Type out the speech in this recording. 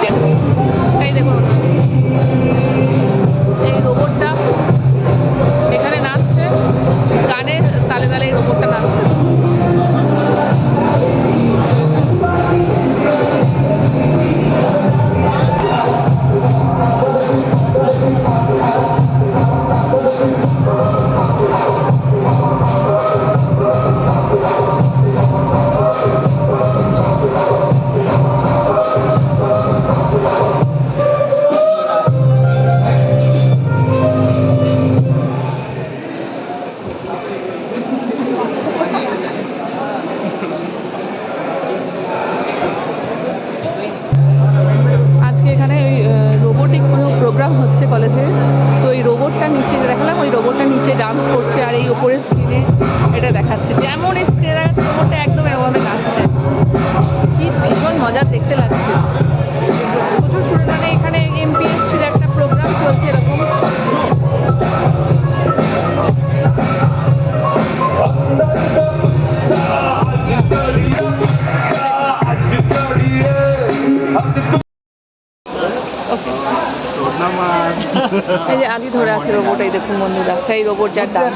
এই দেখুন এই রোবটটা এখানে নাচছে, গানের তালে তালে এই রোবটটা নাচছে। আজকে এখানে ওই রোবোটিক কোনো প্রোগ্রাম হচ্ছে কলেজে, তো এই রোবটটা নিচে দেখালাম, ওই রোবটটা নিচে ডান্স করছে আর এই ওপরের স্ক্রিনে এটা দেখাচ্ছে, যেমন এই স্ক্রিনে দেখাচ্ছে রোবটটা একদম এরকমভাবে নাচছে। কি ভীষণ মজার দেখতে লাগছে, প্রচুর শুনে মানে এখানে এমপিএস ছিল একটা প্রোগ্রাম চলছে এরকম। এই যে আদি ধরে আছে রোবট, এই দেখুন বন্ধুরা সেই রোবট যার ডাক।